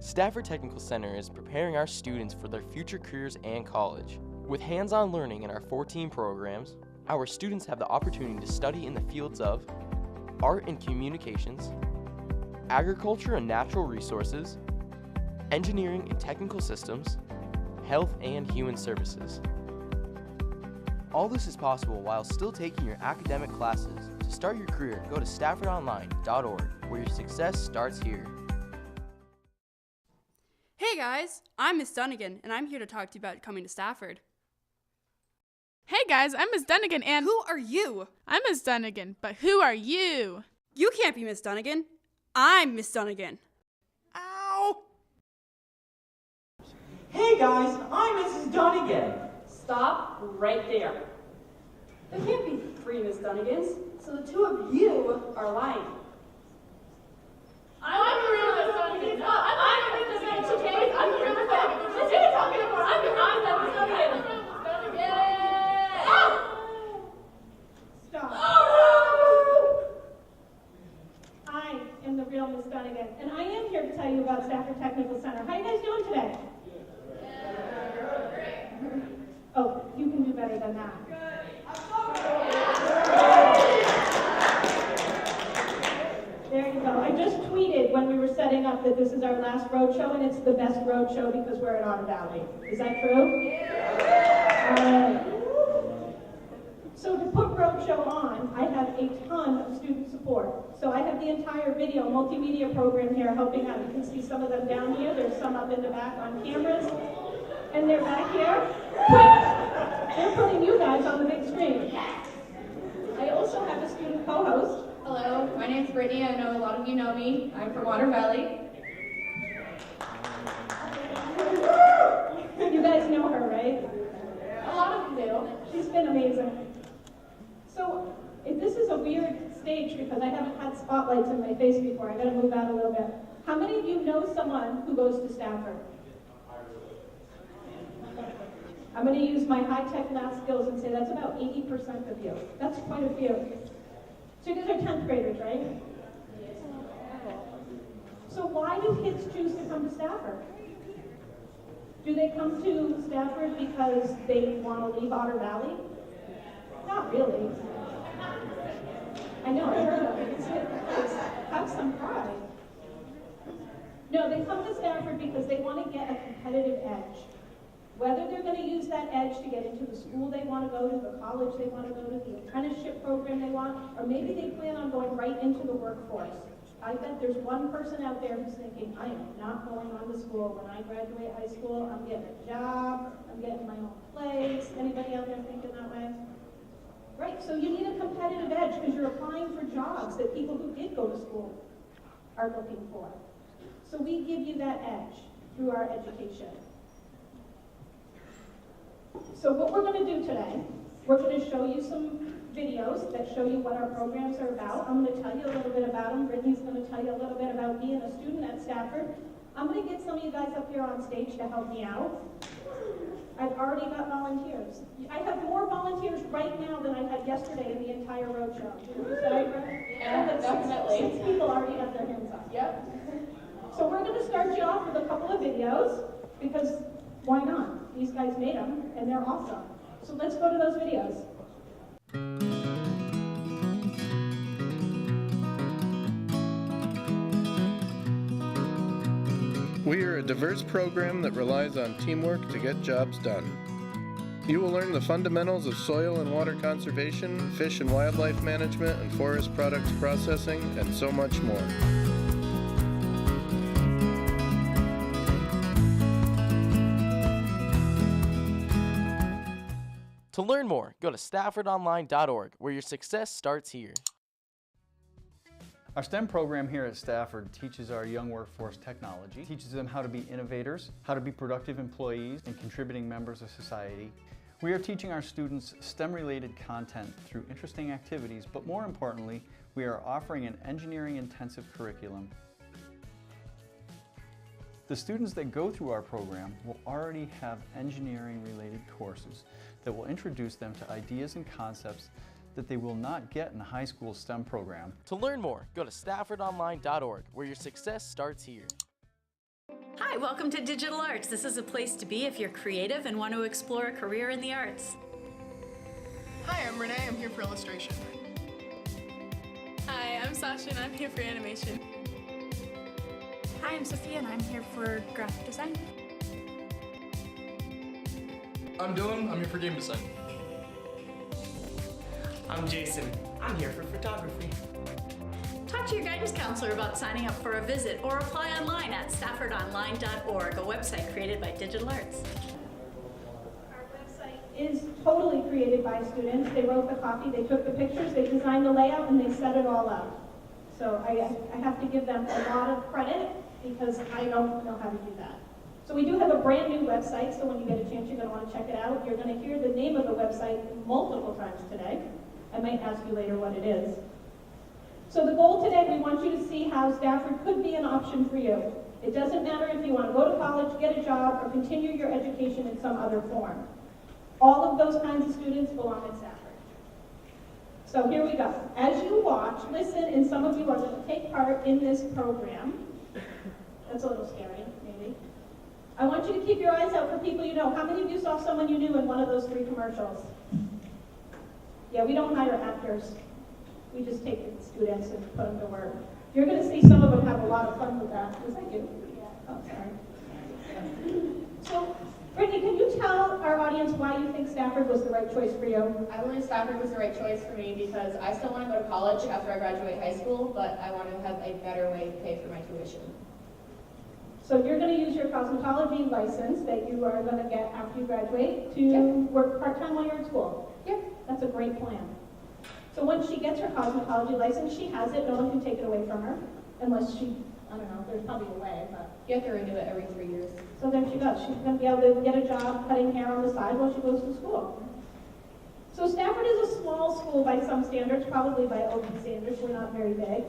Stafford Technical Center is preparing our students for their future careers and college. With hands-on learning in our 14 programs, our students have the opportunity to study in the fields of art and communications, agriculture and natural resources, engineering and technical systems, health and human services. All this is possible while still taking your academic classes. To start your career, go to staffordonline.org, where your success starts here. Hey guys, I'm Miss Dunnigan, and I'm here to talk to you about coming to Stafford. Hey guys, I'm Miss Dunnigan, and Who are you? I'm Miss Dunnigan, but who are you? You can't be Miss Dunnigan. I'm Miss Dunnigan. Ow! Hey guys, I'm Mrs. Dunnigan. Stop right there. There can't be 3 Miss Dunnigans, so the 2 of you are lying. I'm the real Miss Dunnigan. I'm the real Miss Dunnigan. Okay, I'm the real Miss Dunnigan. What are you talking about? I'm the Miss Dunnigan. Yeah! Stop. I am the real Miss Dunnigan, and I am here to tell you about Stafford Technical Center. How are you guys doing today? Oh, you can do better than that. There you go. I just tweeted when we were setting up that this is our last road show, and it's the best road show because we're at Otter Valley. Is that true? Yeah. So to put road show on, I have a ton of student support. So I have the entire video multimedia program here helping out. You can see some of them down here. There's some up in the back on cameras. And they're back here. They're putting you guys on the big screen. I also have a student co-host. Hello, my name's Brittany. I know a lot of you know me. I'm from Otter Valley. You guys know her, right? A lot of you do. She's been amazing. So this is a weird stage because I haven't had spotlights in my face before. I gotta move out a little bit. How many of you know someone who goes to Stafford? I'm going to use my high-tech math skills and say that's about 80% of you. That's quite a few. So you guys are 10th graders, right? So why do kids choose to come to Stafford? Do they come to Stafford because they want to leave Otter Valley? Not really. I know, I heard of it. Have some pride. No, they come to Stafford because they want to get a competitive edge. Whether they're going to use that edge to get into the school they want to go to, the college they want to go to, the apprenticeship program they want, or maybe they plan on going right into the workforce. I bet there's one person out there who's thinking, I am not going on to school. When I graduate high school, I'm getting a job, I'm getting my own place. Anybody out there thinking that way? Right, so you need a competitive edge because you're applying for jobs that people who did go to school are looking for. So we give you that edge through our education. So what we're going to do today, we're going to show you some videos that show you what our programs are about. I'm going to tell you a little bit about them. Brittany's going to tell you a little bit about being a student at Stafford. I'm going to get some of you guys up here on stage to help me out. I've already got volunteers. I have more volunteers right now than I had yesterday in the entire roadshow. Is that right? Yeah, definitely. 6 people already have their hands up. Yep. So we're going to start you off with a couple of videos because why not? These guys made them, and they're awesome. So let's go to those videos. We are a diverse program that relies on teamwork to get jobs done. You will learn the fundamentals of soil and water conservation, fish and wildlife management, and forest products processing, and so much more. To learn more, go to staffordonline.org, where your success starts here. Our STEM program here at Stafford teaches our young workforce technology, teaches them how to be innovators, how to be productive employees, and contributing members of society. We are teaching our students STEM-related content through interesting activities, but more importantly, we are offering an engineering-intensive curriculum. The students that go through our program will already have engineering-related courses that will introduce them to ideas and concepts that they will not get in a high school STEM program. To learn more, go to staffordonline.org, where your success starts here. Hi, welcome to Digital Arts. This is a place to be if you're creative and want to explore a career in the arts. Hi, I'm Renee. I'm here for illustration. Hi, I'm Sasha and I'm here for animation. Hi, I'm Sophia and I'm here for graphic design. I'm Dylan. I'm here for game design. I'm Jason. I'm here for photography. Talk to your guidance counselor about signing up for a visit or apply online at staffordonline.org, a website created by Digital Arts. Our website is totally created by students. They wrote the copy, they took the pictures, they designed the layout, and they set it all up. So I have to give them a lot of credit because I don't know how to do that. So we do have a brand new website, so when you get a chance, you're going to want to check it out. You're going to hear the name of the website multiple times today. I might ask you later what it is. So the goal today, we want you to see how Stafford could be an option for you. It doesn't matter if you want to go to college, get a job, or continue your education in some other form. All of those kinds of students belong at Stafford. So here we go. As you watch, listen, and some of you are going to take part in this program. That's a little scary, maybe. I want you to keep your eyes out for people you know. How many of you saw someone you knew in one of those 3 commercials? Yeah, we don't hire actors. We just take students and put them to work. You're going to see some of them have a lot of fun with that. Yes, I do. Oh, sorry. So, Brittany, can you tell our audience why you think Stafford was the right choice for you? I believe Stafford was the right choice for me because I still want to go to college after I graduate high school, but I want to have a better way to pay for my tuition. So you're going to use your cosmetology license that you are going to get after you graduate to work part-time while you're at school? Yep. That's a great plan. So once she gets her cosmetology license, she has it. No one can take it away from her unless she, I don't know, there's probably a way, but. You have to renew it every 3 years. So there she goes. She's going to be able to get a job cutting hair on the side while she goes to school. So Stafford is a small school by some standards, probably by OB standards. We're not very big.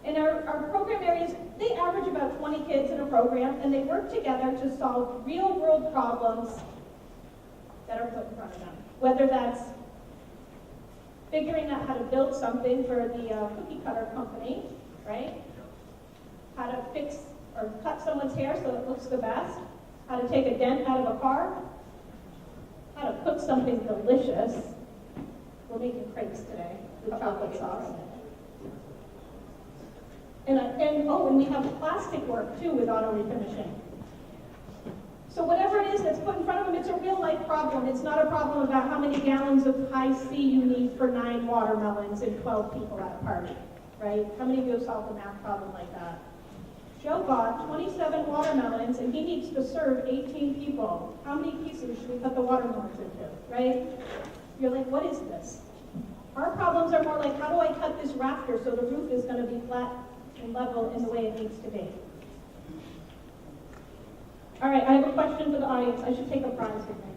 And our program areas, they average about 20 kids in a program, and they work together to solve real-world problems that are put in front of them. Whether that's figuring out how to build something for the cookie cutter company, right? How to fix or cut someone's hair so it looks the best. How to take a dent out of a car. How to cook something delicious. We're making crepes today with chocolate sauce. And we have plastic work too with auto refinishing. So whatever it is that's put in front of them, it's a real life problem. It's not a problem about how many gallons of high C you need for 9 watermelons and 12 people at a party, right? How many of you have solved a math problem like that? Joe bought 27 watermelons and he needs to serve 18 people. How many pieces should we cut the watermelons into, right? You're like, what is this? Our problems are more like, how do I cut this rafter so the roof is going to be flat and level in the way it needs to be? All right, I have a question for the audience. I should take a prize with me.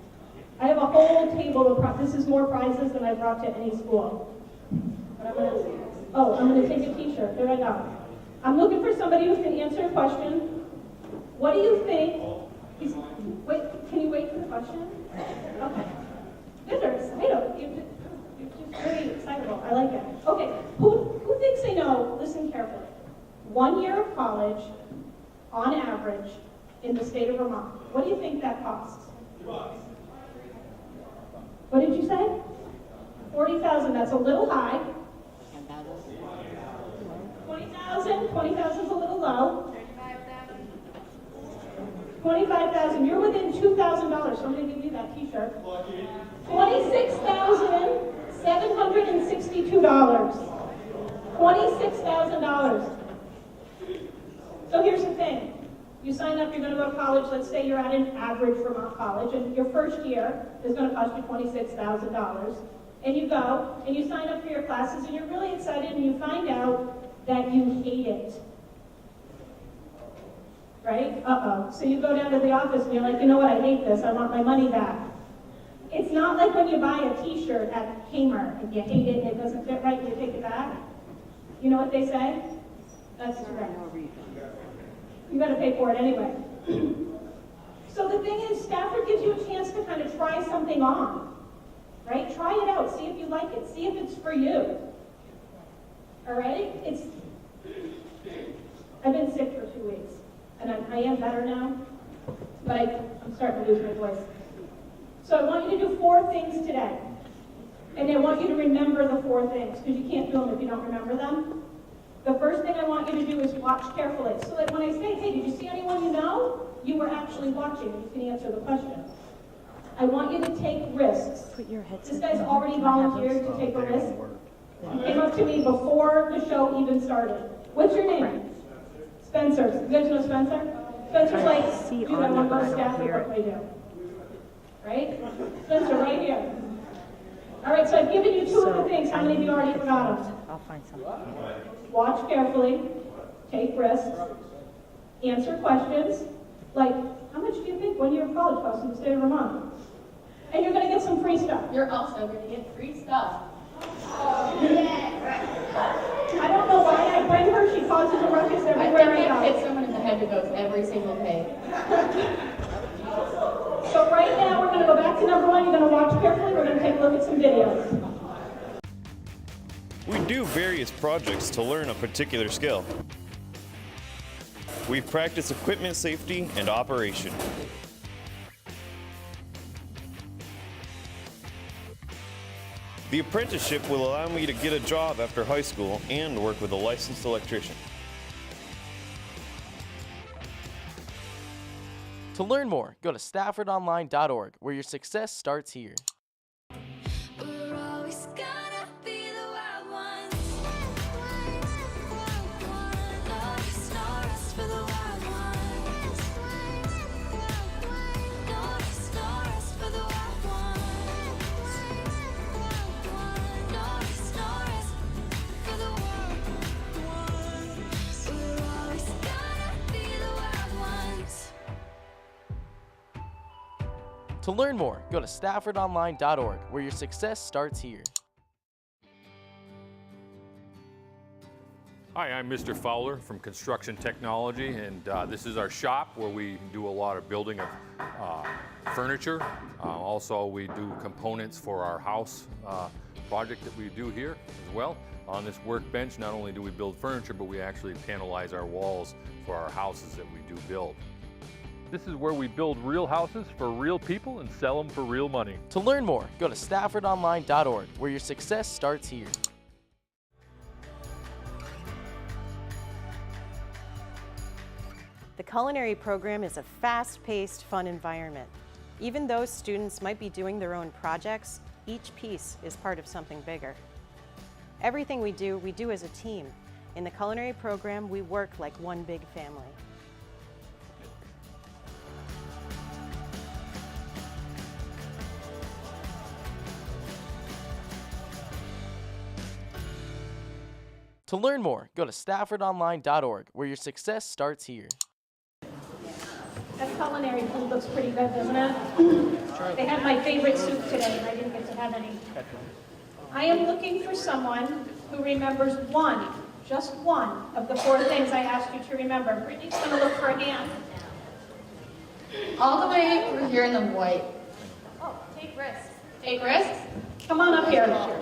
I have a whole table of prizes. This is more prizes than I brought to any school. But I'm going to take a t-shirt. There I go. I'm looking for somebody who can answer a question. What do you think? Wait, can you wait for the question? Okay. These are exciting. You're just really excitable. I like it. Okay, who thinks they know? Listen carefully. 1 year of college, on average, in the state of Vermont. What do you think that costs? What did you say? $40,000. That's a little high. 20,000. 20,000 is a little low. 25,000. You're within $2,000. So I'm going to give you that T-shirt. $26,762. $26,000. So here's the thing. You sign up, you're going to go to college. Let's say you're at an average Vermont college, and your first year is going to cost you $26,000. And you go, and you sign up for your classes, and you're really excited, and you find out that you hate it. Right? Uh-oh. So you go down to the office, and you're like, you know what, I hate this. I want my money back. It's not like when you buy a T-shirt at Hamer, and you hate it, and it doesn't fit right, and you take it back. You know what they say? That's correct. You got to pay for it anyway. So the thing is, Stafford gives you a chance to kind of try something on, right? Try it out, see if you like it, see if it's for you. All right? I've been sick for 2 weeks, and I'm I am better now, but I'm starting to lose my voice. So I want you to do 4 things today. And I want you to remember the 4 things, because you can't do them if you don't remember them. The first thing I want you to do is watch carefully, so that when I say, hey, did you see anyone you know? You were actually watching and you can answer the question. I want you to take risks. This guy's already volunteered to take a risk. He came up to me before the show even started. What's your name? Spencer. You guys know Spencer? Spencer's like, dude, I want to go to Stafford, what do I do? Right? Spencer, right here. All right, so I've given you 2 of the things. How many of you already forgot them? I'll find something. Watch carefully, take risks, answer questions, like, how much do you think 1 year of college costs in the state of Vermont? And you're going to get some free stuff. You're also going to get free stuff. I don't know why I bring her. She causes a ruckus everywhere I think go. I've hit someone in the head who goes every single day. So right now, we're going to go back to number 1. You're going to watch carefully. We're going to take a look at some videos. We do various projects to learn a particular skill. We practice equipment safety and operation. The apprenticeship will allow me to get a job after high school and work with a licensed electrician. To learn more, go to staffordonline.org, where your success starts here. To learn more, go to staffordonline.org, where your success starts here. Hi, I'm Mr. Fowler from Construction Technology, and this is our shop where we do a lot of building of furniture. Also, we do components for our house project that we do here as well. On this workbench, not only do we build furniture, but we actually panelize our walls for our houses that we do build. This is where we build real houses for real people and sell them for real money. To learn more, go to staffordonline.org, where your success starts here. The culinary program is a fast-paced, fun environment. Even though students might be doing their own projects, each piece is part of something bigger. Everything we do as a team. In the culinary program, we work like one big family. To learn more, go to staffordonline.org, where your success starts here. That culinary food looks pretty good, doesn't it? They had my favorite soup today, and I didn't get to have any. I am looking for someone who remembers just one of the 4 things I asked you to remember. Brittany's going to look for a hand. All the way over here in the white. Oh, take risks. Take risks? Come on up here. I'm going to,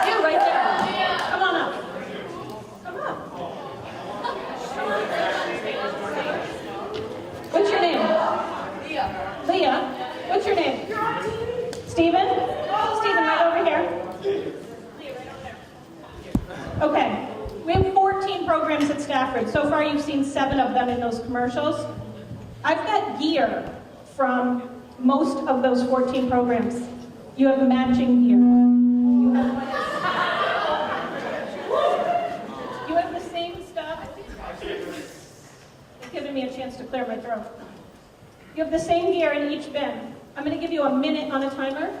you right there. Come on up. Come up. What's your name? Leah. What's your name? Stephen? Stephen, right over here. Okay. We have 14 programs at Stafford. So far, you've seen 7 of them in those commercials. I've got gear from most of those 14 programs. You have matching gear. You have the same stuff. It's giving me a chance to clear my throat. You have the same gear in each bin. I'm going to give you a minute on a timer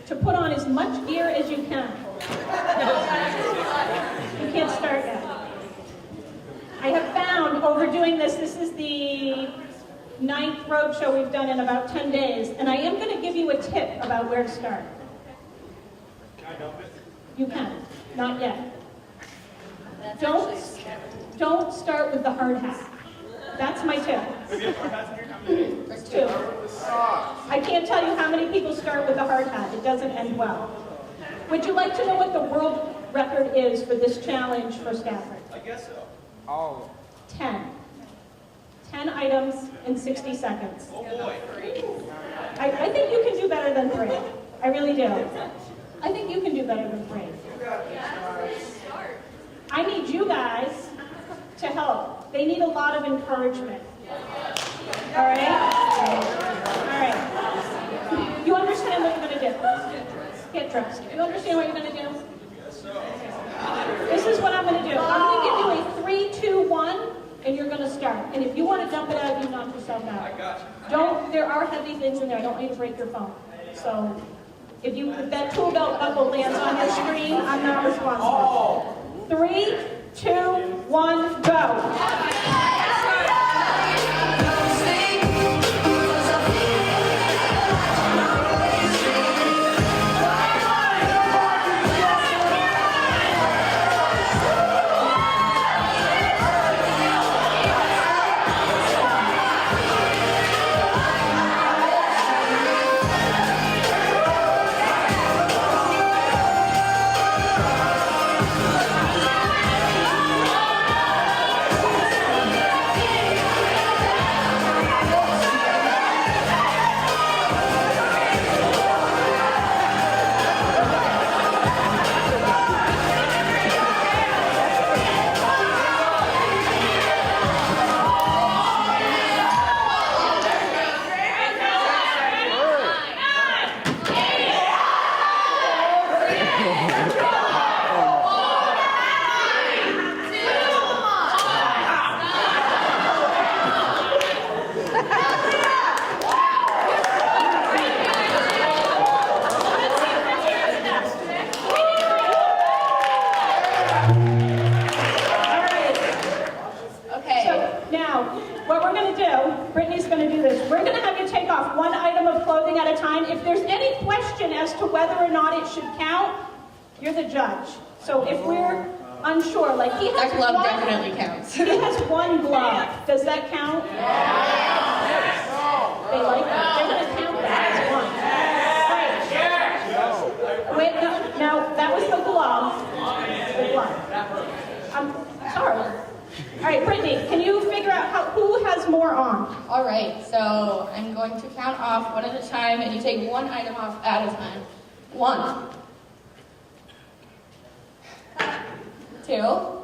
to put on as much gear as you can. You can't start yet. I have found overdoing this is the 9th road show we've done in about 10 days, and I am going to give you a tip about where to start. Can I help it? You can. Not yet. Don't start with the hard hat. That's my tip. There's 2. I can't tell you how many people start with the hard hat. It doesn't end well. Would you like to know what the world record is for this challenge for Stafford? I guess so. Oh. 10. 10 items in 60 seconds. Oh boy. I think you can do better than 3. I really do. I think you can do better than 3. I need you guys to help. They need a lot of encouragement. All right? All right. You understand what you're going to do? Get dressed. You understand what you're going to do? This is what I'm going to do. I'm going to give you a 3, 2, 1, and you're going to start. And if you want to dump it out, you knock yourself out. I got you. Don't, there are heavy things in there. I don't want you to break your phone. So if that tool belt buckle lands on your screen, I'm not responsible. 3, 2, 1, go. So if we're unsure, like he has that glove definitely counts. He has one glove. Does that count? Yes. They like that. They're going to count that as one. Right. Wait, no, now that was the glove. The glove. I'm sorry. All right, Brittany, can you figure out who has more on? All right, so I'm going to count off one at a time, and you take one item off at a time. 1. 2,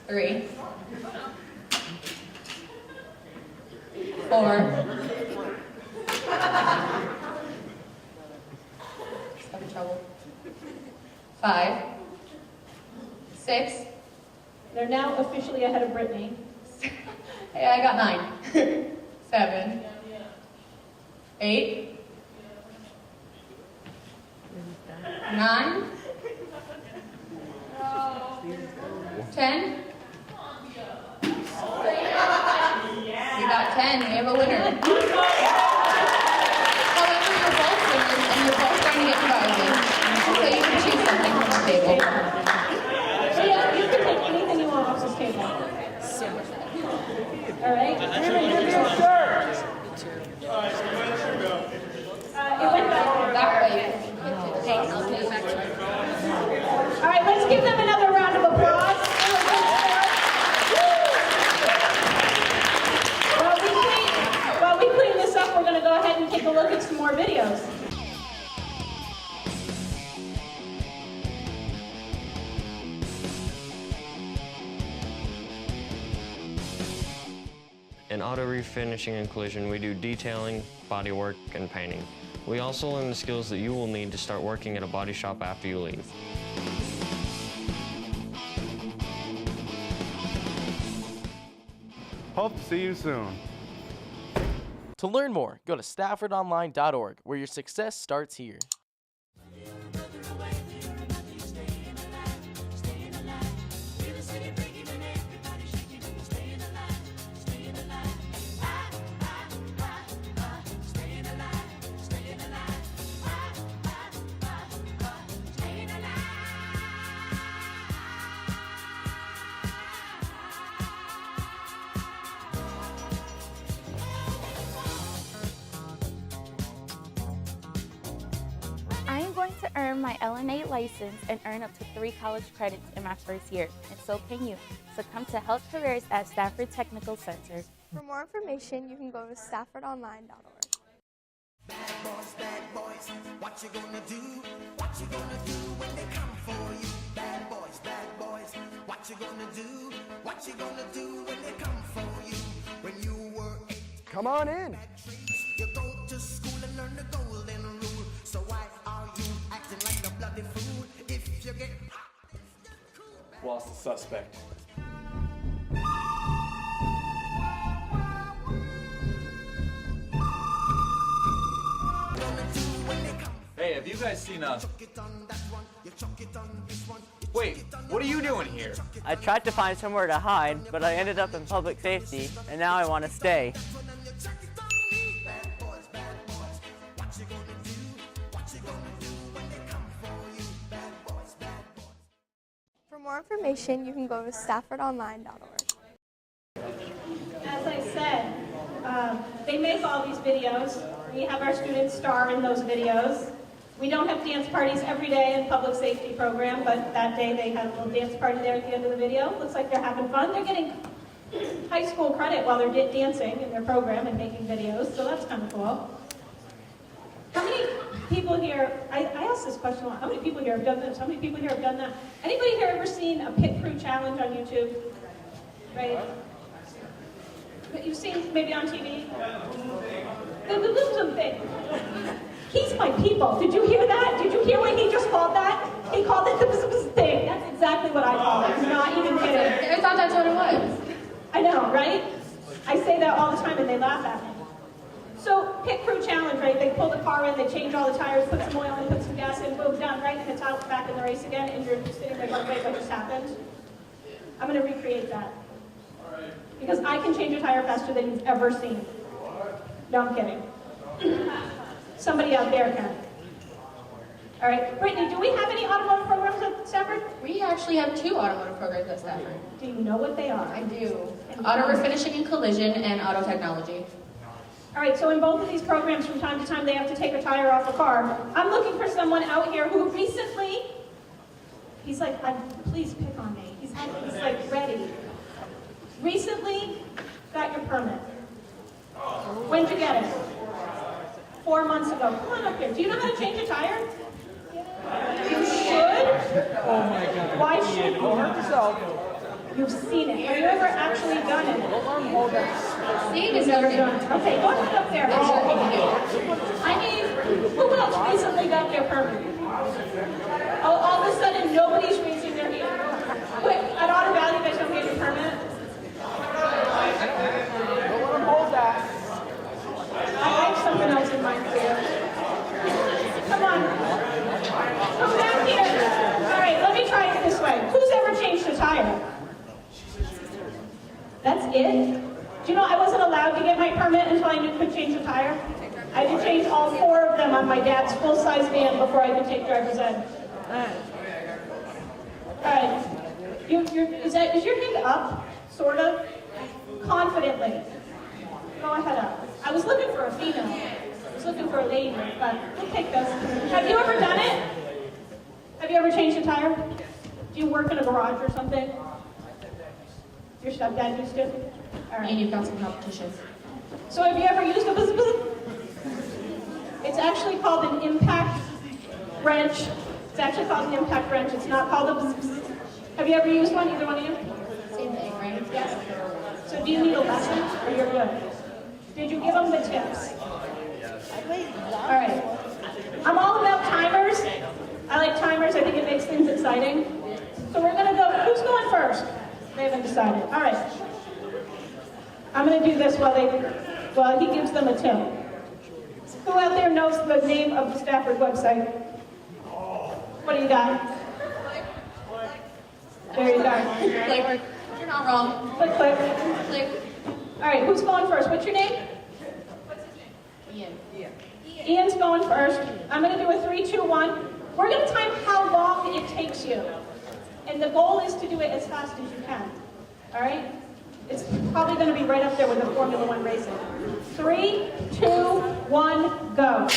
3, 4, 5, 6. They're now officially ahead of Brittany. Hey, I got 9. 7, 8, 9. 10? We got 10. We have a winner. However, you're both winners and you're both going to get prizes. So you can choose something from the table. So yeah, you can take anything you want off this table. All right? It went back that way. All right, let's give them another round of applause. While we clean this up, we're going to go ahead and take a look at some more videos. In auto refinishing and collision, we do detailing, body work, and painting. We also learn the skills that you will need to start working at a body shop after you leave. Hope to see you soon. To learn more, go to staffordonline.org, where your success starts here. I'm going to earn my LNA license and earn up to 3 college credits in my first year, and so can you. So come to Health Careers at Stafford Technical Center. For more information, you can go to staffordonline.org. Bad boys, what you gonna do? What you gonna do when they come for you? Bad boys, what you gonna do? What you gonna do when they come for you? When you were 8, come on in. You go to school and learn the golden rule. So why are you acting like a bloody fool? If you get Lost the suspect. Hey, have you guys seen Wait, what are you doing here? I tried to find somewhere to hide, but I ended up in public safety, and now I want to stay. For more information, you can go to staffordonline.org. As I said, they make all these videos. We have our students star in those videos. We don't have dance parties every day in public safety program, but that day they had a little dance party there at the end of the video. Looks like they're having fun. They're getting high school credit while they're dancing in their program and making videos, so that's kind of cool. How many people here, I asked this question a lot, how many people here have done this? How many people here have done that? Anybody here ever seen a pit crew challenge on YouTube? Right? You've seen maybe on TV? The bosom thing. He's my people. Did you hear that? Did you hear what he just called that? He called it the bosom thing. That's exactly what I call it. I'm not even kidding. I thought that's what it was. I know, right? I say that all the time and they laugh at me. So, pit crew challenge, right? They pull the car in, they change all the tires, put some oil in, put some gas in, boom, done, right? And it's out back in the race again, and you're sitting there going, wait, what just happened? I'm going to recreate that. Because I can change a tire faster than you've ever seen. No, I'm kidding. Somebody out there can. All right, Brittany, do we have any automotive programs at Stafford? We actually have 2 automotive programs at Stafford. Do you know what they are? I do. Auto refinishing and collision and auto technology. All right, so in both of these programs, from time to time, they have to take a tire off a car. I'm looking for someone out here who recently, he's like, please pick on me. He's like ready. Recently got your permit. When'd you get it? 4 months ago. Come on up here. Do you know how to change a tire? You should? Oh my God. Why should you? Go hurt yourself. You've seen it. Have you ever actually done it? Hold that. Seeing is never never done it. Okay, go ahead up there. I mean, who else recently got their permit? All of a sudden, nobody's raising their hand. Wait, at Otter Valley, you guys don't get your permit? Don't let him hold that. I have something else in mind for you. Come on. Come down here. All right, let me try it this way. Who's ever changed a tire? That's it? Do you know I wasn't allowed to get my permit until I could change a tire? I had to change all 4 of them on my dad's full-size van before I could take driver's ed. All right. Is your hand up? Sort of? Confidently. Go ahead up. I was looking for a female. I was looking for a lady, but we'll take this. Have you ever done it? Have you ever changed a tire? Do you work in a garage or something? Your stepdad used to? All right. And you've got some competition. So have you ever used a buzz? It's actually called an impact wrench. It's actually called an impact wrench. It's not called a buzz. Have you ever used one, either one of you? Same thing, right? Yes. So do you need a lesson, or you're good? Did you give them the tips? All right. I'm all about timers. I like timers. I think it makes things exciting. So we're going to go. Who's going first? They haven't decided. All right. I'm going to do this while he gives them a tip. Who out there knows the name of the Stafford website? What do you got? There you go. Click. You're not wrong. Click, click. Click. All right, who's going first? What's your name? Ian. Ian's going first. I'm going to do a 3, 2, 1. We're going to time how long it takes you. And the goal is to do it as fast as you can. All right? It's probably going to be right up there with the Formula 1 racing. 3, 2, 1, go.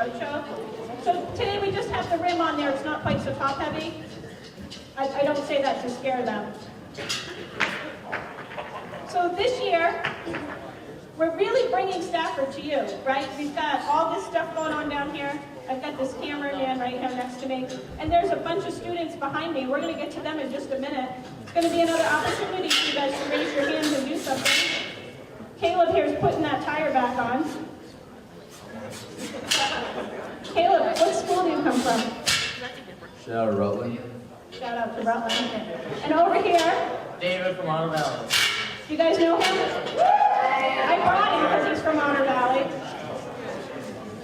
roadshow. So today we just have the rim on there. It's not quite so top heavy. I don't say that to scare them. So this year, we're really bringing Stafford to you, right? We've got all this stuff going on down here. I've got this cameraman right here next to me. And there's a bunch of students behind me. We're going to get to them in just a minute. It's going to be another opportunity for you guys to raise your hands and do something. Caleb here is putting that tire back on. Caleb, what school do you come from? Shout out to Rutland. Shout out to Rutland. Okay. And over here, David from Otter Valley. you guys know him? I brought him because he's from Otter Valley.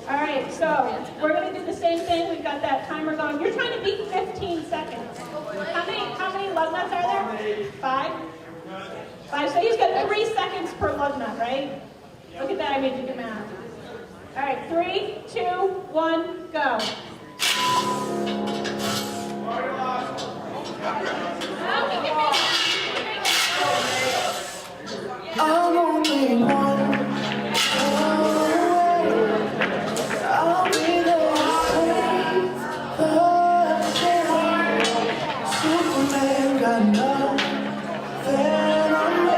All right, so we're going to do the same thing. We've got that timer going. You're trying to beat 15 seconds. How many lug nuts are there? 5? 5. So he's got 3 seconds per lug nut, right? Look at that, I made you do math. All right, 3, 2, 1, go. I'm only one. I'll be there to save the day. Superman got nothing on me.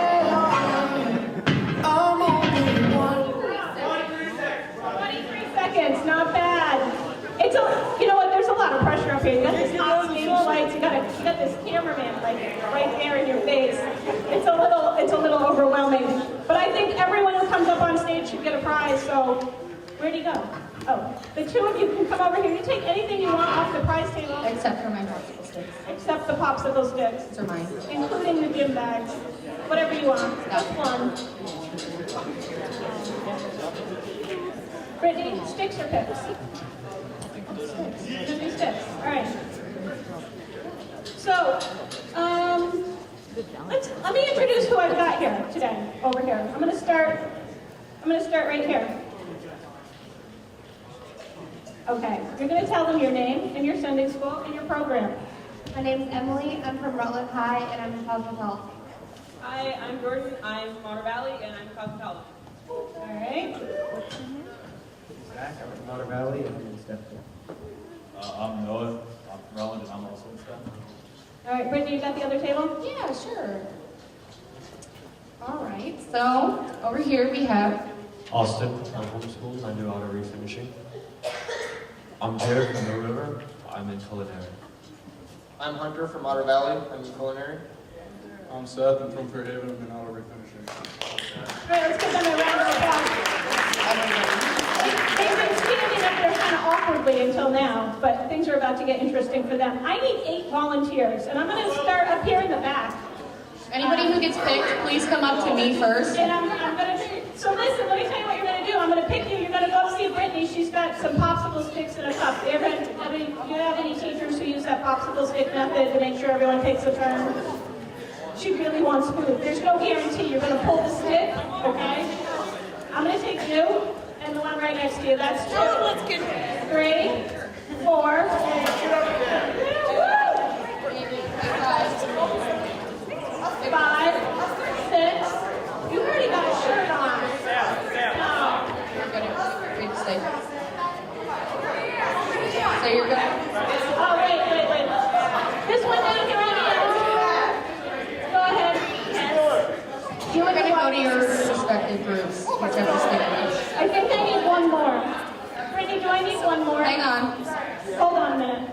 I'm only one. 23 seconds, not bad. It's you know what? There's a lot of pressure up here. You got this hot stable lights. You got this cameraman like right there in your face. It's a little overwhelming. But I think everyone who comes up on stage should get a prize. So where'd he go? Oh, the two of you can come over here. You take anything you want off the prize table. Except for my popsicle sticks. Except the popsicle sticks. These are mine. Including the gym bags. Whatever you want. That's one. Brittany, sticks or picks? Sticks. Sticks. All right. So, let me introduce who I've got here today. Over here. I'm going to start right here. Okay. You're going to tell them your name and your Sunday school and your program. My name's Emily. I'm from Rutland High, and I'm in cosmetology. Hi, I'm Jordan. I'm from Otter Valley, and I'm in cosmetology. All right. Zach, I'm from Otter Valley, and I'm in Stepford. I'm Noah. I'm from Rutland, and I'm also in Stepford. All right, Brittany, you got the other table? Yeah, sure. All right, so over here we have Austin. I'm homeschooled. I do auto refinishing. I'm Jared from Mill River. I'm in culinary. I'm Hunter from Otter Valley. I'm in culinary. I'm Seth. I'm from Fairhaven. I'm in auto refinishing. All right, let's give them a round of applause. They've been standing up there kind of awkwardly until now, but things are about to get interesting for them. I need 8 volunteers, and I'm going to start up here in the back. anybody who gets picked, please come up to me first. And I'm going to, so listen, let me tell you what you're going to do. I'm going to pick you. You're going to go see Brittany. She's got some popsicle sticks in a cup. Do you have any teachers who use that popsicle stick method to make sure everyone takes a turn? She really wants food. There's no guarantee. You're going to pull the stick, okay? I'm going to take you and the one right next to you. That's 2. Let's get 3, 4. 5, 6. You already got a shirt on. No. So you're good. Oh, wait. This one down here on the end. Go ahead. Yes. You are going to go to your respective groups, whichever stick it is. I think I need one more. Brittany, do I need one more? Hang on. Hold on a minute.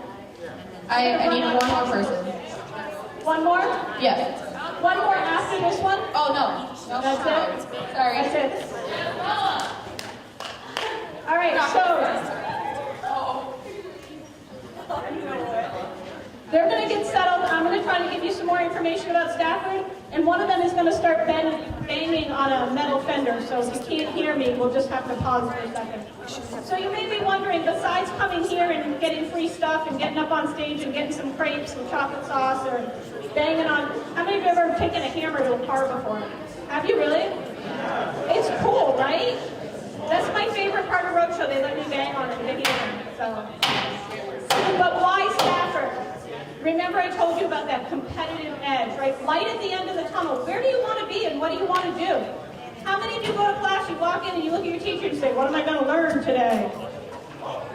I need one more person. One more? Yes. One more after this one? Oh, no. That's it? Sorry. That's it. All right, so they're going to get settled. I'm going to try to give you some more information about Stafford, and one of them is going to start banging on a metal fender, so if you can't hear me, we'll just have to pause for a second. So you may be wondering, besides coming here and getting free stuff and getting up on stage and getting some crepes and chocolate sauce or banging on, how many of you have ever taken a hammer to a car before? Have you really? It's cool, right? That's my favorite part of Roadshow. They let me bang on it and get hammered. So, but why Stafford? Remember I told you about that competitive edge, right? Light at the end of the tunnel. Where do you want to be and what do you want to do? How many of you go to class, you walk in and you look at your teacher and say, what am I going to learn today?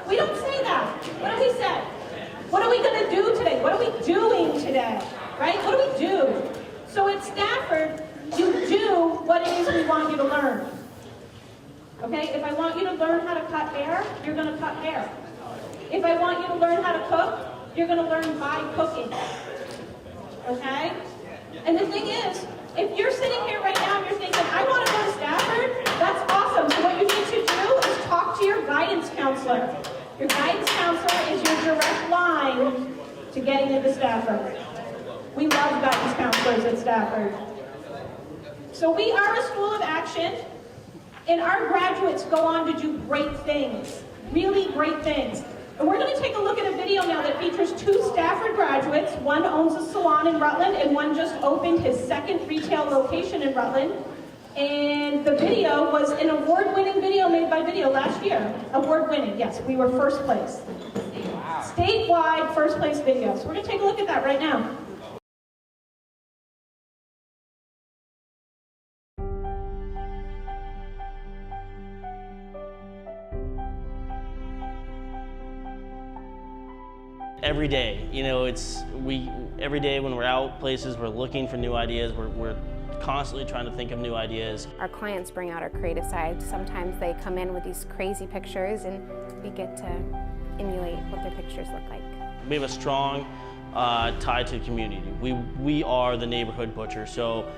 We don't say that. What do we say? What are we going to do today? What are we doing today? Right? What do we do? So at Stafford, you do what it is we want you to learn. Okay? If I want you to learn how to cut hair, you're going to cut hair. If I want you to learn how to cook, you're going to learn by cooking. Okay? And the thing is, if you're sitting here right now and you're thinking, I want to go to Stafford, that's awesome. So what you need to do is talk to your guidance counselor. Your guidance counselor is your direct line to getting into Stafford. We love guidance counselors at Stafford. So we are a school of action, and our graduates go on to do great things, really great things. And we're going to take a look at a video now that features 2 Stafford graduates. One owns a salon in Rutland, and one just opened his 2nd retail location in Rutland. And the video was an award-winning video made by Video last year. Award-winning, yes, we were first place. Wow. Statewide first place video. So we're going to take a look at that right now. Every day, you know, every day when we're out places, we're looking for new ideas. We're constantly trying to think of new ideas. Our clients bring out our creative side. Sometimes they come in with these crazy pictures and we get to emulate what their pictures look like. We have a strong tie to the community. We are the neighborhood butcher, so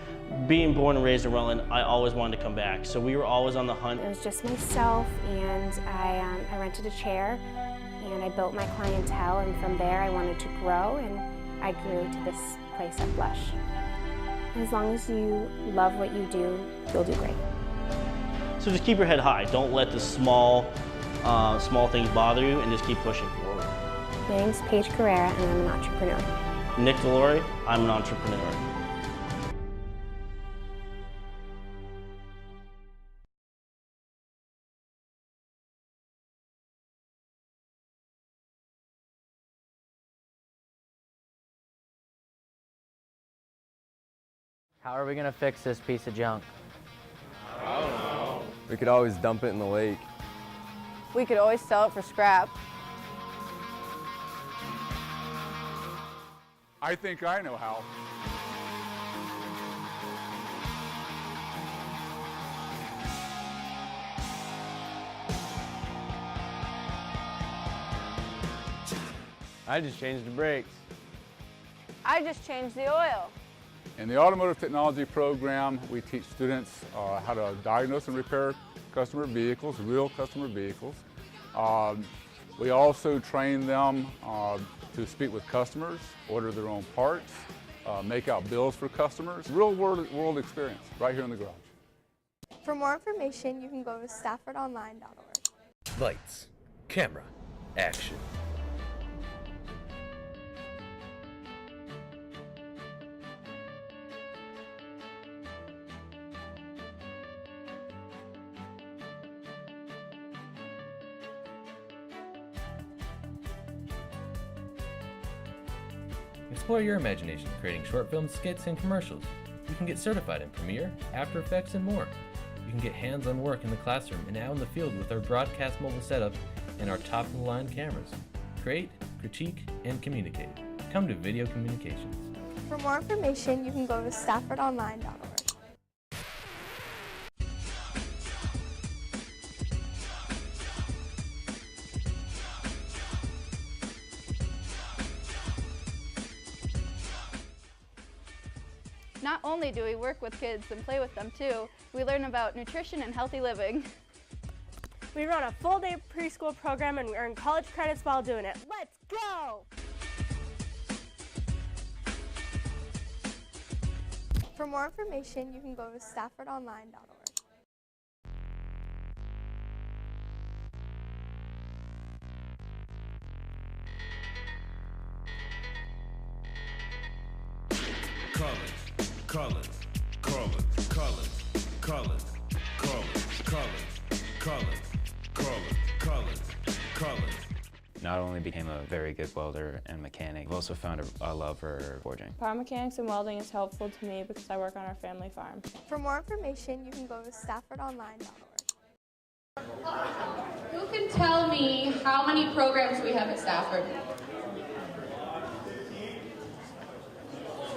being born and raised in Rutland, I always wanted to come back. So we were always on the hunt. It was just myself, and I rented a chair and I built my clientele, and from there I wanted to grow, and I grew to this place at Blush. As long as you love what you do, you'll do great. So just keep your head high. Don't let the small things bother you, and just keep pushing forward. My name's Paige Carrera, and I'm an entrepreneur. Nick Delory, I'm an entrepreneur. How are we going to fix this piece of junk? I don't know. We could always dump it in the lake. We could always sell it for scrap. I think I know how. I just changed the brakes. I just changed the oil. In the automotive technology program, we teach students how to diagnose and repair customer vehicles, real customer vehicles. We also train them to speak with customers, order their own parts, make out bills for customers. Real world experience right here in the garage. For more information, you can go to staffordonline.org. Lights, camera, action. Explore your imagination creating short films, skits, and commercials. You can get certified in Premiere, After Effects, and more. You can get hands-on work in the classroom and out in the field with our broadcast mobile setup and our top-of-the-line cameras. Create, critique, and communicate. Come to Video Communications. For more information, you can go to staffordonline.org. Not only do we work with kids and play with them too, we learn about nutrition and healthy living. We run a full-day preschool program and we earn college credits while doing it. Let's go! For more information, you can go to staffordonline.org. Colors, Not only became a very good welder and mechanic, I've also found a love for forging. Power mechanics and welding is helpful to me because I work on our family farm. For more information, you can go to staffordonline.org. Who can tell me how many programs we have at Stafford?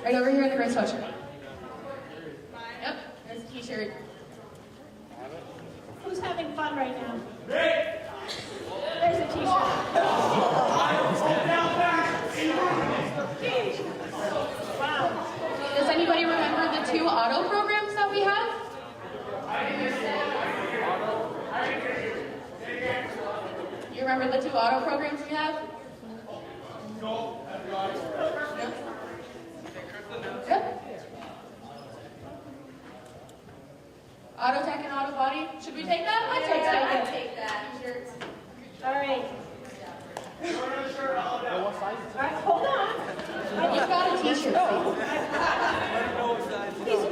Right over here in the gray sweatshirt. Yep, there's a t-shirt. Who's having fun right now? There's a t-shirt. Wow. Does anybody remember the 2 auto programs that we have? You remember the 2 auto programs we have? No. Yep. Auto tech and auto body. Should we take that? I'd take that. T-shirts. All right. All right, hold on. You've got a t-shirt.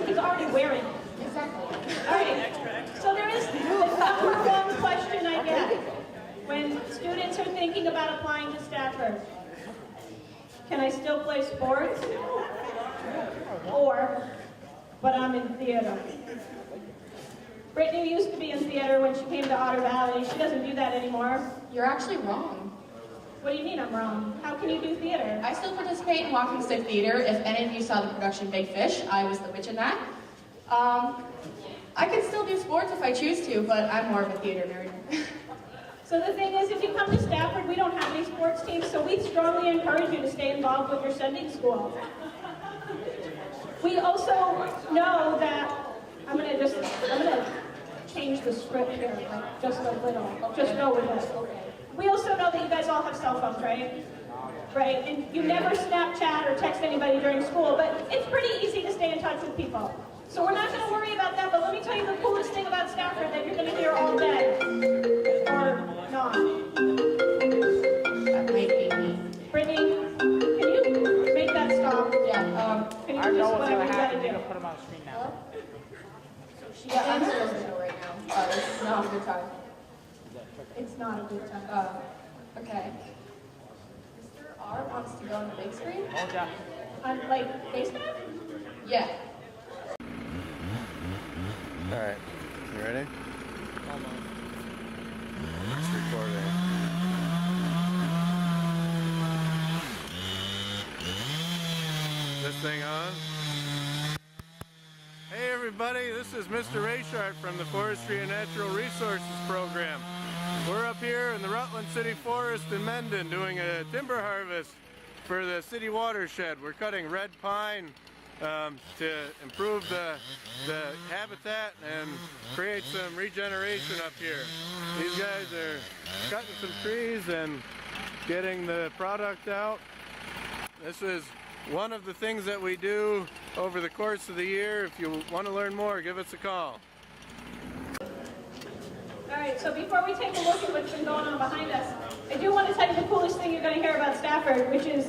He's already wearing it. Exactly. All right. So there is the number one question I get when students are thinking about applying to Stafford. Can I still play sports? Or, but I'm in theater. Brittany used to be in theater when she came to Otter Valley. She doesn't do that anymore. You're actually wrong. What do you mean I'm wrong? How can you do theater? I still participate in walking stick theater. If any of you saw the production Big Fish, I was the witch in that. I can still do sports if I choose to, but I'm more of a theater nerd. So the thing is, if you come to Stafford, we don't have any sports teams, so we strongly encourage you to stay involved with your Sunday school. We also know that, I'm gonna change the script here, like just a little, just go with us. We also know that you guys all have cell phones, right? Right, and you never Snapchat or text anybody during school, but it's pretty easy to stay in touch with people. So we're not gonna worry about that, but let me tell you the coolest thing about Stafford that you're gonna hear all day. Or not. That might be me. Brittany, can you make that stop? Yeah. Can you I do know just what's whatever going you to gotta happen. do? You're going to put them on the screen now. Yeah, I'm supposed to know right now. This is not a good time. It's not a good time. Okay. Mr. R wants to go on the big screen? Oh, yeah. On like Facebook? Yeah. All right, you ready? It's recording. This thing on? Hey everybody, this is Mr. Rayshart from the Forestry and Natural Resources Program. We're up here in the Rutland City Forest in Mendon doing a timber harvest for the city watershed. We're cutting red pine to improve the habitat and create some regeneration up here. These guys are cutting some trees and getting the product out. This is one of the things that we do over the course of the year. If you want to learn more, give us a call. All right, so before we take a look at what's been going on behind us, I do want to tell you the coolest thing you're going to hear about Stafford, which is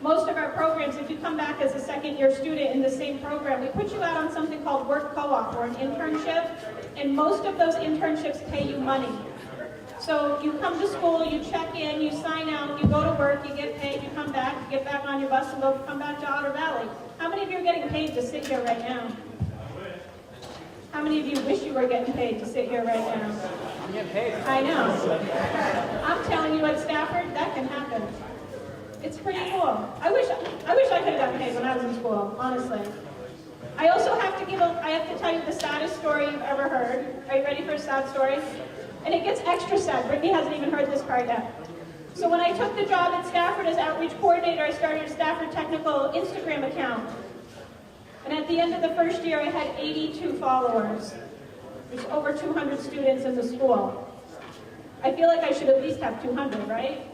most of our programs, if you come back as a second-year student in the same program, we put you out on something called Work Co-op, or an internship, and most of those internships pay you money. So you come to school, you check in, you sign out, you go to work, you get paid, you come back, you get back on your bus and come back to Otter Valley. How many of you are getting paid to sit here right now? How many of you wish you were getting paid to sit here right now? I'm getting paid. I know. I'm telling you at Stafford, that can happen. It's pretty cool. I wish I could have gotten paid when I was in school, honestly. I also have to tell you the saddest story you've ever heard. Are you ready for a sad story? And it gets extra sad. Brittany hasn't even heard this part yet. So when I took the job at Stafford as outreach coordinator, I started a Stafford Technical Instagram account. And at the end of the first year, I had 82 followers. There's over 200 students in the school. I feel like I should at least have 200, right?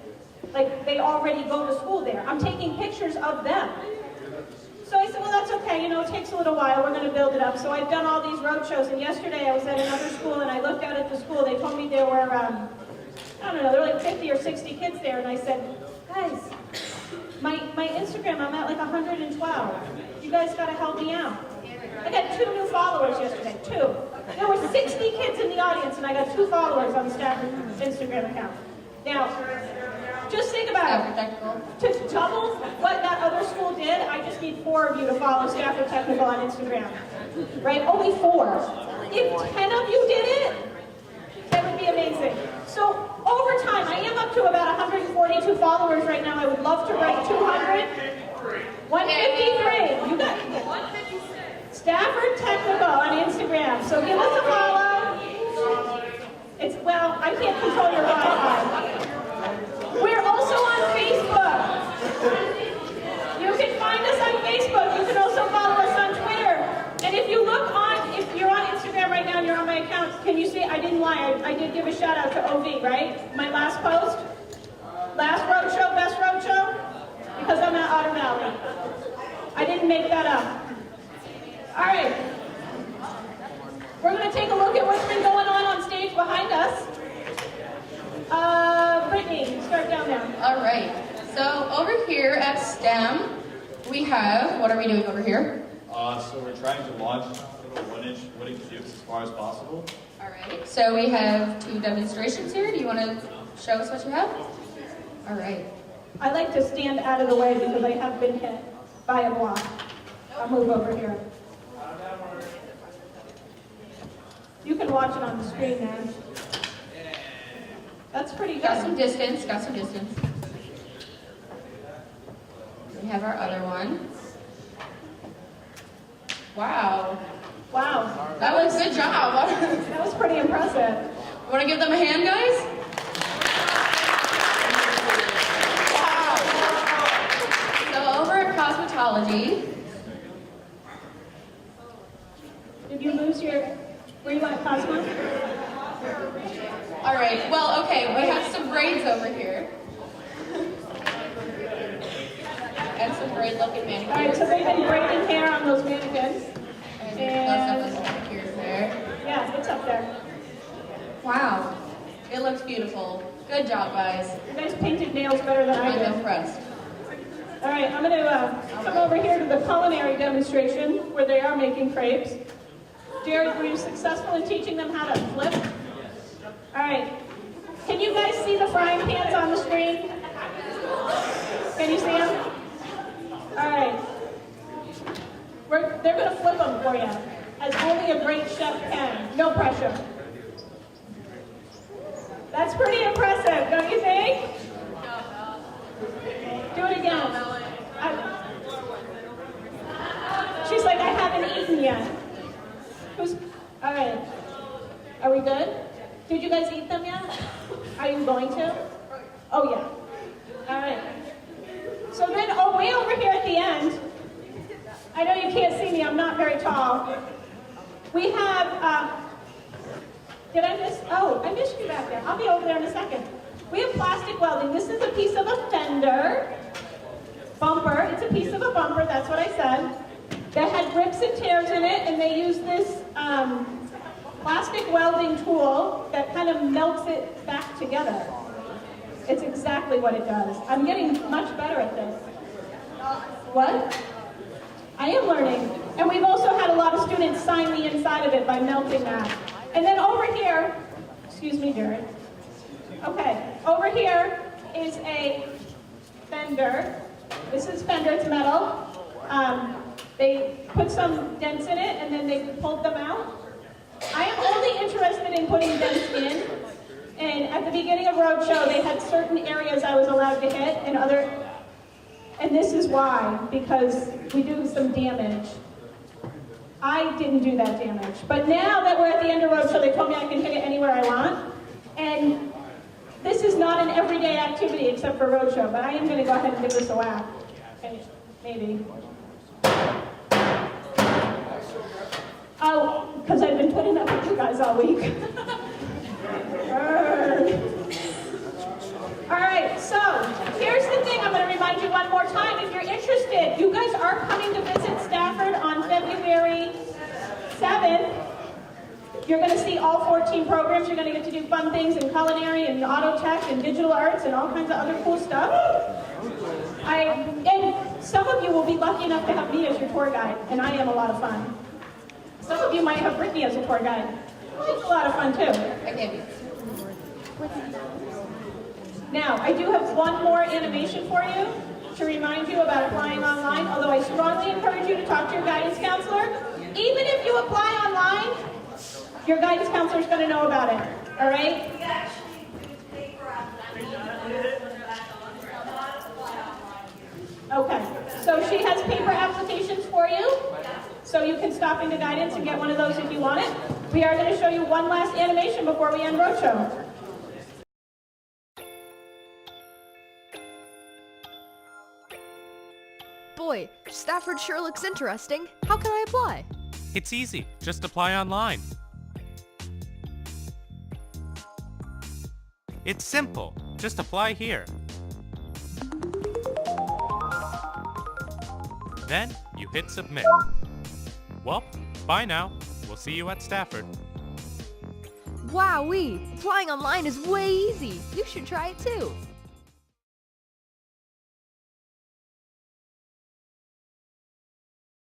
Like, they already go to school there. I'm taking pictures of them. So I said, well, that's okay, you know, it takes a little while, we're going to build it up. So I've done all these road shows, and yesterday I was at another school, and I looked out at the school, they told me there were, I don't know, there were like 50 or 60 kids there, and I said, guys, my Instagram, I'm at like 112. You guys got to help me out. I got 2 new followers yesterday, 2. There were 60 kids in the audience, and I got 2 followers on the Stafford Instagram account. Now, just think about it. To double what that other school did, I just need 4 of you to follow Stafford Technical on Instagram. Right? Only 4. If 10 of you did it, that would be amazing. So over time, I am up to about 142 followers right now. I would love to break 200. 153. You got 156. Stafford Technical on Instagram. So give us a follow. Well, I can't control your Wi-Fi. We're also on Facebook. You can find us on Facebook. You can also follow us on Twitter. And if you're on Instagram right now and you're on my account, can you see, I didn't lie, I did give a shout out to OV, right? My last post? Last roadshow, best roadshow? Because I'm at Otter Valley. I didn't make that up. All right. We're going to take a look at what's been going on stage behind us. Brittany, start down there. All right. So over here at STEM, we have, what are we doing over here? So we're trying to launch little 1-inch wooden cubes as far as possible. All right. So we have 2 demonstrations here. Do you want to show us what you have? All right. I like to stand out of the way because I have been hit by a block. I'll move over here. You can watch it on the screen there. That's pretty good. Got some distance. We have our other one. Wow. That was a good job. That was pretty impressive. Want to give them a hand, guys? Wow. So over at cosmetology. Did you lose were you at Cosmo? All right. Well, okay. We have some braids over here. And some braid-looking manicures. All right. So they've been braiding hair on those mannequins. And those manicures there. Yeah, it's up there. Wow. It looks beautiful. Good job, guys. You guys painted nails better than I did. I'm impressed. All right. I'm going to come over here to the culinary demonstration where they are making crepes. Jared, were you successful in teaching them how to flip? All right. Can you guys see the frying pans on the screen? Can you see them? All right. They're going to flip them for you, as only a great chef can. No pressure. That's pretty impressive, don't you think? Do it again. She's like, I haven't eaten yet. All right. Are we good? Did you guys eat them yet? Are you going to? Oh, yeah. All right. So then, way over here at the end, I know you can't see me, I'm not very tall. We have, I missed you back there. I'll be over there in a second. We have plastic welding. This is a piece of a fender bumper. It's a piece of a bumper, that's what I said. That had rips and tears in it, and they used this plastic welding tool that kind of melts it back together. It's exactly what it does. I'm getting much better at this. What? I am learning. And we've also had a lot of students sign the inside of it by melting that. And then over here, excuse me, Jared. Okay, over here is a fender. This is fender, it's metal. They put some dents in it and then they pulled them out. I am only interested in putting dents in. And at the beginning of Roadshow, they had certain areas I was allowed to hit and this is why, because we do some damage. I didn't do that damage. But now that we're at the end of Roadshow, they told me I can hit it anywhere I want. And this is not an everyday activity except for Roadshow, but I am going to go ahead and give this a whack. Okay, maybe. Oh, because I've been putting up with you guys all week. All right, so here's the thing. I'm going to remind you one more time. If you're interested, you guys are coming to visit Stafford on February 7th. You're going to see all 14 programs. You're going to get to do fun things in culinary and auto tech and digital arts and all kinds of other cool stuff. And some of you will be lucky enough to have me as your tour guide, and I am a lot of fun. Some of you might have Brittany as a tour guide. It's a lot of fun too. Okay. Now, I do have one more animation for you to remind you about applying online, although I strongly encourage you to talk to your guidance counselor. Even if you apply online, your guidance counselor is going to know about it, all right? So she has paper applications for you, so you can stop into guidance and get one of those if you want it. We are going to show you one last animation before we end roadshow. Boy, Stafford sure looks interesting. How can I apply? It's easy. Just apply online. It's simple. Just apply here. Then you hit submit. Well, bye now. We'll see you at Stafford. Wowee! Applying online is way easy. You should try it too.